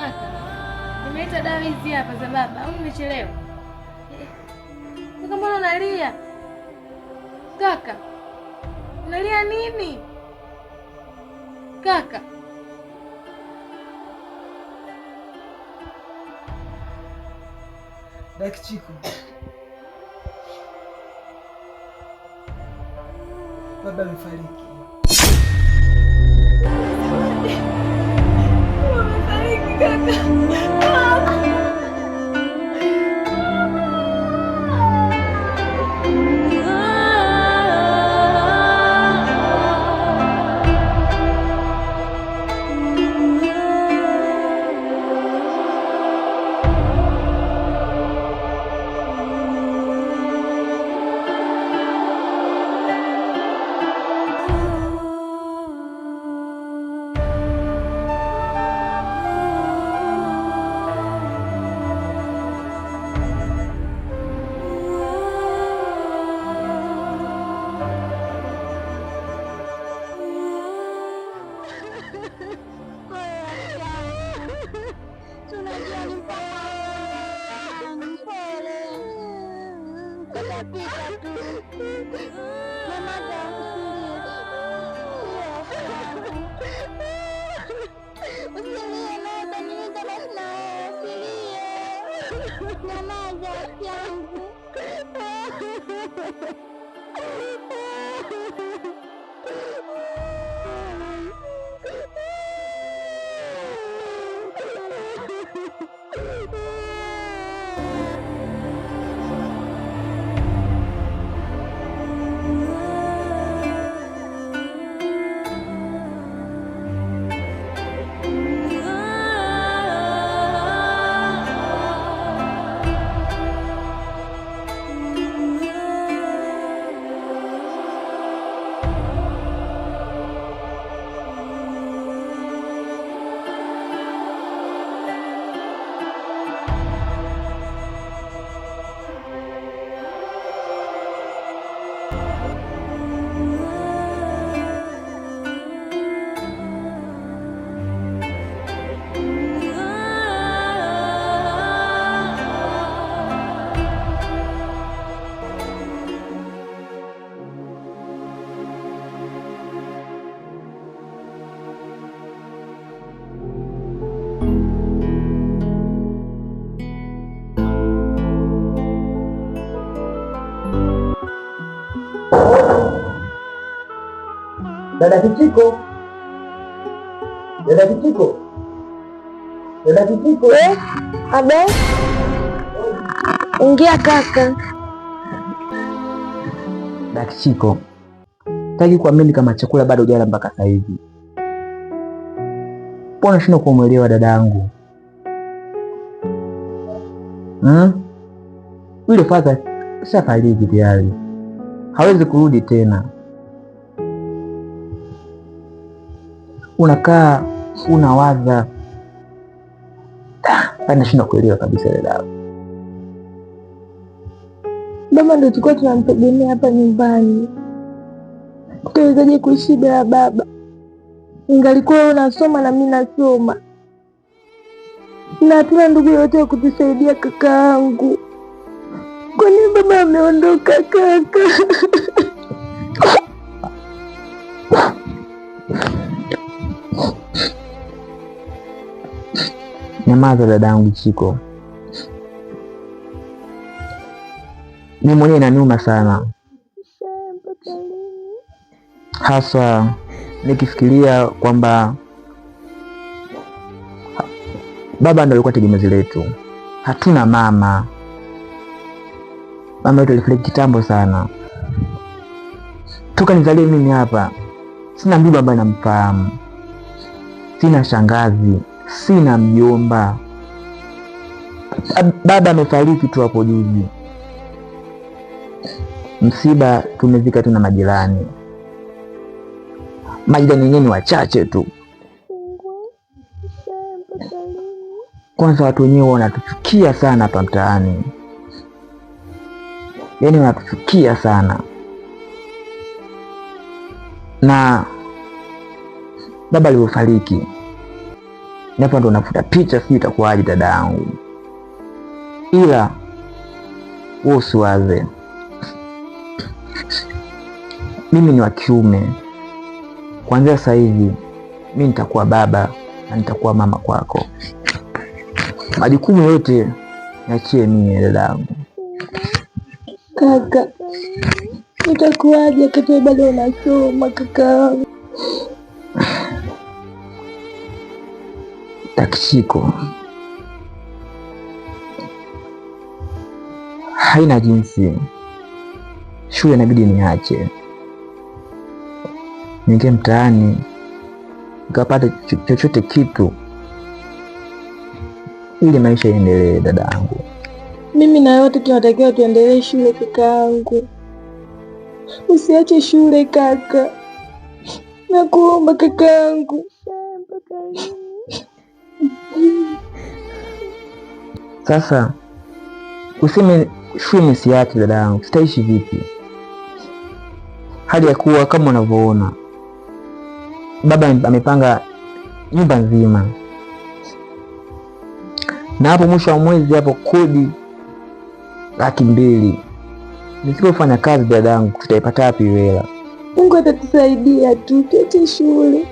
Kaka, nimeita dawa hizi hapa za baba au nimechelewa? Kaka, mbona unalia? Kaka, unalia nini? Kaka. Dakichiko. Baba amefariki. Amefariki kaka. Dada Kichiko. Dada Kichiko. Dada Kichiko. Abe. Ingia kaka. Dada Kichiko. Sitaki kuamini kama chakula bado hujala mpaka sasa hivi. Mbona shindwa kumwelewa dada yangu? Yule father shafariki tayari. Hawezi kurudi tena. Unakaa unawaza, nashindwa kuelewa kabisa dada. Baba ndio tulikuwa tunamtegemea hapa nyumbani. Tutawezaje kuishi bila baba? Ingalikuwa wewe unasoma na mimi nasoma, na hatuna ndugu yote wa kutusaidia kaka yangu. Kwa nini baba ameondoka kaka? Nyamaza dadangu Chiko. Mimi mwenyewe inaniuma sana, hasa nikifikiria kwamba baba ndo alikuwa tegemezi letu. Hatuna mama. Mama yetu alifariki kitambo sana. Toka nizalie mimi hapa sina mjomba ambaye namfahamu, sina shangazi, sina mjomba. Baba amefariki tu hapo juzi. Msiba tumezika tu na majirani. Majirani wenyewe ni wachache tu. Kwanza watu wenyewe wanatuchukia sana hapa mtaani, yaani wanatuchukia sana. Na baba alivyofariki Hapa ndo nafuta picha, sijui itakuwaje dada yangu, ila wewe usiwaze, mimi ni wa kiume. Kuanzia sasa hivi mimi nitakuwa baba na nitakuwa mama kwako. Majukumu yote niachie mimi dada yangu. Kaka, itakuwaje kama bado unasoma kaka? Takishiko, haina jinsi, shule inabidi niache, niingie mtaani nikapata chochote kitu ili maisha yaendelee dada yangu. Mimi na yote tunatakiwa tuendelee shule kakaangu. Usiache shule kaka, nakuomba kakaangu. Sasa useme shule nisiache dada yangu, sitaishi vipi? Hali ya kuwa kama unavyoona baba amepanga nyumba nzima, na hapo mwisho wa mwezi hapo kodi 200,000. Nisipofanya kazi dada yangu tutaipata wapi hela? Mungu atatusaidia tu, tuache shule.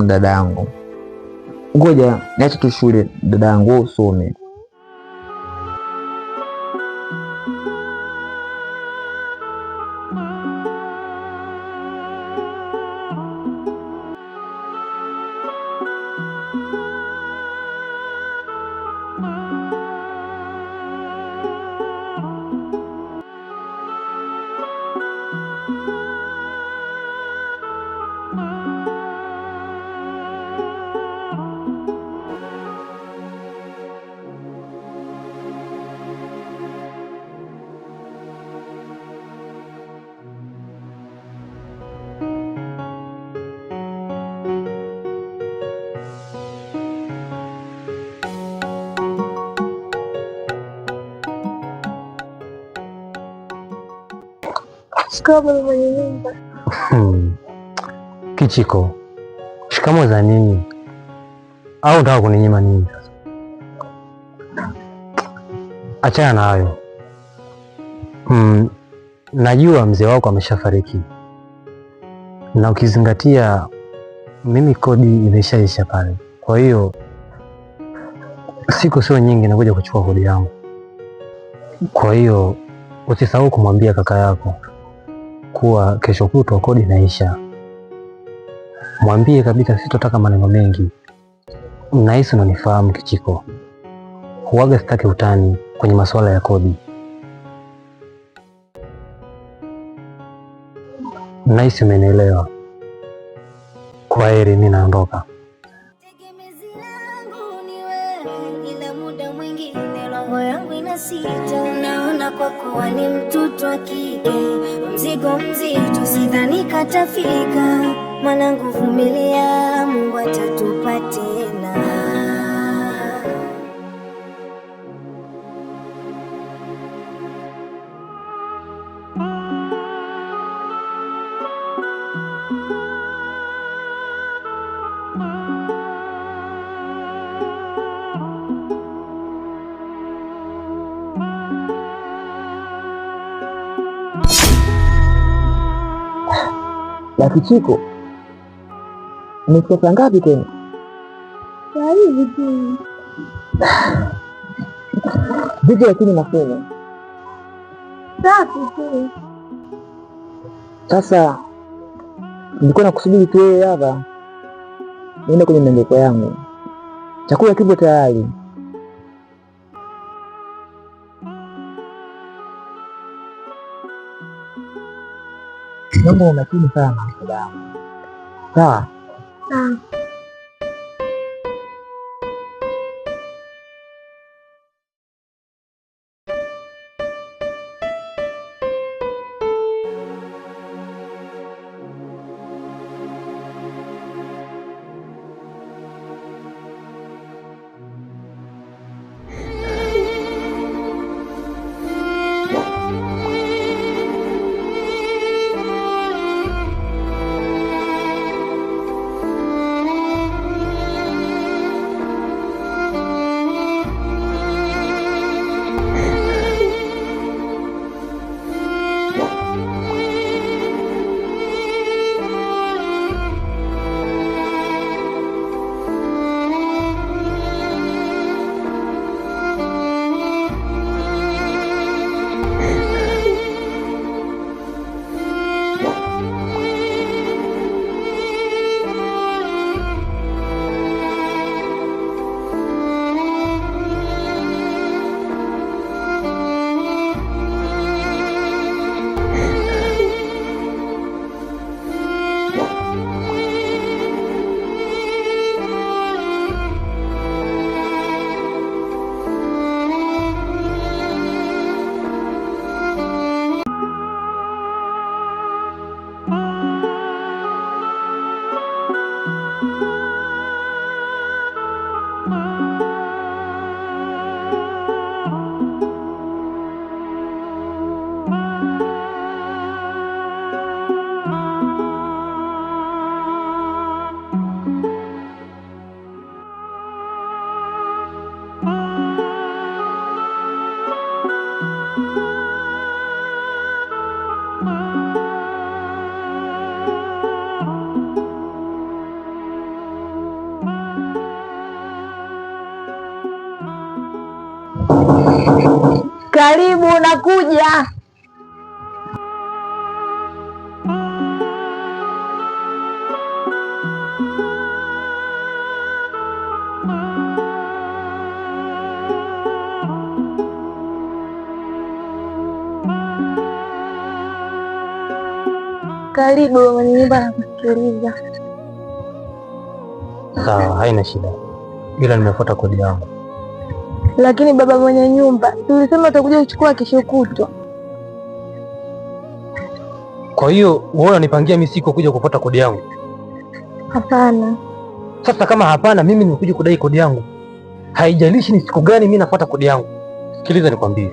Dada yangu, ngoja niache tu shule dada yangu, wewe usome. Shikamoo mwenye nyumba. Kichiko, shikamoo za nini? Au unataka kuninyima nini sasa? Achana na hayo. Najua mzee wako ameshafariki, na ukizingatia mimi kodi imeshaisha pale, kwa hiyo siku sio nyingi nakuja kuchukua kodi yangu. Kwa hiyo usisahau kumwambia kaka yako kuwa kesho kutwa kodi inaisha. Mwambie kabisa sitotaka maneno mengi. Nahisi unanifahamu Kichiko, huwaga sitaki utani kwenye masuala ya kodi. Nahisi umenielewa. Kwa heri, mimi naondoka. Tegemezi langu ni wewe, ila muda mwingine roho yangu inasita. Naona kwa kuwa ni mtoto wa kike, mzigo mzito sidhani katafika. Mwanangu vumilia, Mungu atatupa tena. La Kichiko, umefika saa ngapi tena? Saa hivi tu. Vipi lakini mapema? Safi tu. Sasa nilikuwa nakusubiri tu wewe hapa niende kwenye miondoko yangu. Chakula kipo tayari. Naomba umakini sana dada. Sawa? Karibu, nakuja. Karibu mwenye nyumba na kusikiliza. Sawa, haina shida, ila nimefuata kodi yangu. Lakini baba mwenye nyumba, tulisema utakuja kuchukua kesho kutwa. Kwa hiyo wewe unanipangia mimi siku kuja kufuata kodi yangu? Hapana. Sasa kama hapana, mimi nimekuja kudai kodi yangu, haijalishi ni siku gani, mimi nafuata kodi yangu. Sikiliza nikwambie,